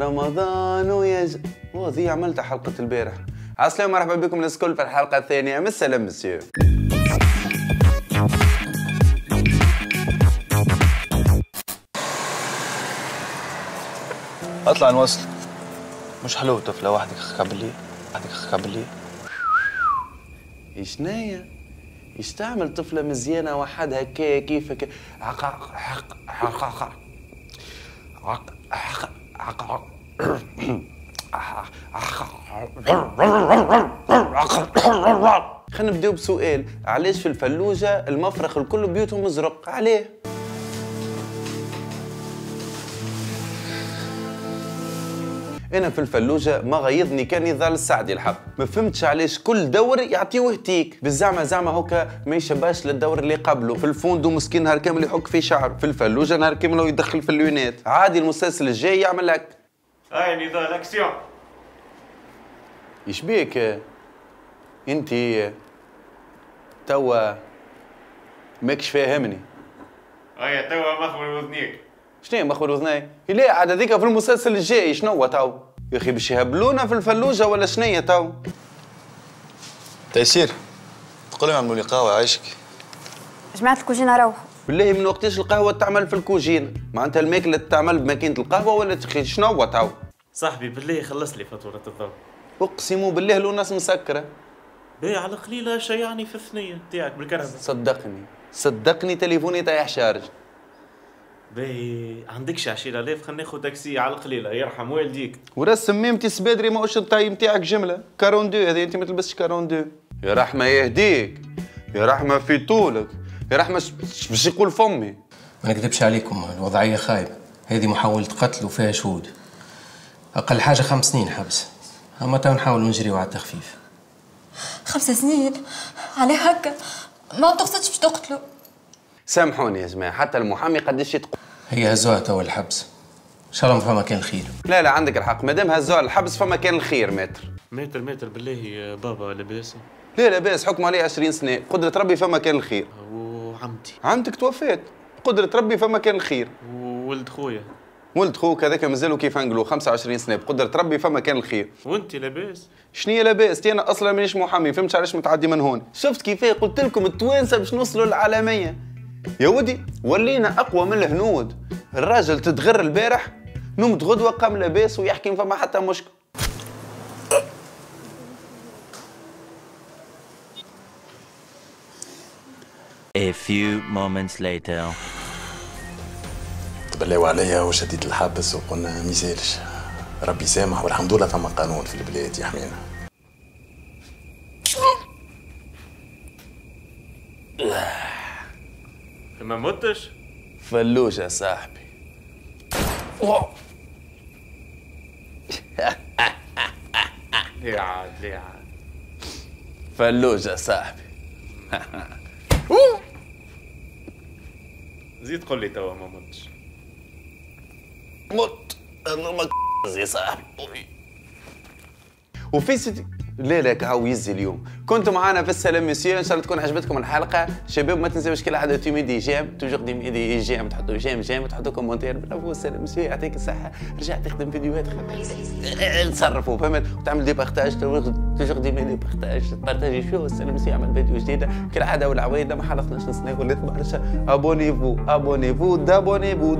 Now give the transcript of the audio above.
رمضان ذي عملتها حلقة البارح. عسلامة، مرحبا بكم الناس الكل في الحلقة الثانية من سلام مسيو. اطلع نوصل. مش حلو طفلة وحدك خكبلي شنايا؟ ايش تعمل طفلة مزيانة وحدها كيفك خلينا نبداو بسؤال، علاش في الفلوجة المفرخ الكل بيوتهم مزرق؟ عليه؟ انا في الفلوجة ما غيظني كان يظل السعدي الحق، ما فهمتش علاش كل دور يعطيوه تيك، بالزعمة هكا ما يشبهش للدور اللي قبله. في الفوندو مسكين نهار كامل يحك في شعره، في الفلوجة نهار كامل يدخل في اللونات. عادي المسلسل الجاي يعمل لك هاي نضال الاكسيون. ايش بيك انتي توا ماكش فاهمني؟ هيا توا مخبر وذنيك. شنو مخبر وذناي؟ لا عاد هذيك في المسلسل الجاي. شنو تو؟ يا اخي باش يهبلونا في الفلوجة ولا شنية تو؟ تيسير تقول لي عملوا لي قهوة عايشك. جماعة الكوجينة روحوا. بالله من وقتاش القهوة تعمل في الكوجين؟ معناتها الماكلة تعمل بماكينة القهوة ولا تخي شنو تو؟ صاحبي بالله خلص لي فاتورة الضوء. اقسم بالله لو ناس مسكرة. باهي على قليلة شيعني في الثنية تاعك بالكرهبة. صدقني تليفوني طايح شارج. باهي عندكش 10,000 خلينا ناخذ تاكسي على قليلة يرحم والديك. ورسم ميمتي سبادري ما واش الطاي نتاعك جملة 42 هذه انت ما تلبسش 42. يا رحمة يهديك، يا رحمة في طولك، يا رحمة باش يقول فمي. ما نكذبش عليكم الوضعية خايبة، هذه محاولة قتل وفيها شهود. أقل حاجة 5 سنين حبس، أما تو نحاولوا نجريو على التخفيف. 5 سنين؟ عليه هكا؟ ما تقصدش باش تقتلوا؟ سامحوني يا جماعة، حتى المحامي قداش يتقول. هي هزوها توا الحبس، إن شاء الله ما فما كان الخير. لا عندك الحق، مادام هزوها الحبس فما كان الخير. ماتر بالله بابا لاباس؟ لا لاباس، حكم عليه 20 سنة، قدرة ربي فما كان الخير. عمتك توفات، قدرة ربي فما كان الخير. وولد خويا؟ ولد خوك هذاك مازالوا كيف نقولوا 25 سنة، بقدرة ربي فما كان الخير. وانت لاباس؟ شنيا لاباس؟ انا اصلا مانيش محامي، فهمتش علاش متعدي من هون. شفت كيفاه قلت لكم التوانسه باش نوصلوا للعالميه. يا ودي ولينا اقوى من الهنود. الراجل تتغر البارح نمت غدوه قام لاباس ويحكي ما فما حتى مشكل. A few moments later. تبلاو عليا وشديت الحبس وقلنا ميسالش، ربي سامح والحمد لله فما قانون في البلاد يحمينا. ما متش؟ فلوجة صاحبي. ليه عاد فلوجة صاحبي. زيد قول لي توا ما متش. مت انا ما يا صاحبي. وفي ستي لا كهو يزي اليوم. كنتوا معنا في السلام مسيو، ان شاء الله تكون عجبتكم الحلقه. شباب ما تنساوش كل عاده تيميدي جيم توجور دي جيم، تحطوا جيم تحطوا كومنتير بالعفو. السلام مسيو يعطيك الصحه، رجع تخدم فيديوهات تصرفوا فهمت، وتعمل دي بارتاج توجور دي بارتاج تبارتاجي فيه. السلام مسيو يعمل فيديو جديده كالعاده والعوايد ما حرصناش نسناو ولا برشا. ابونيفو دابونيفو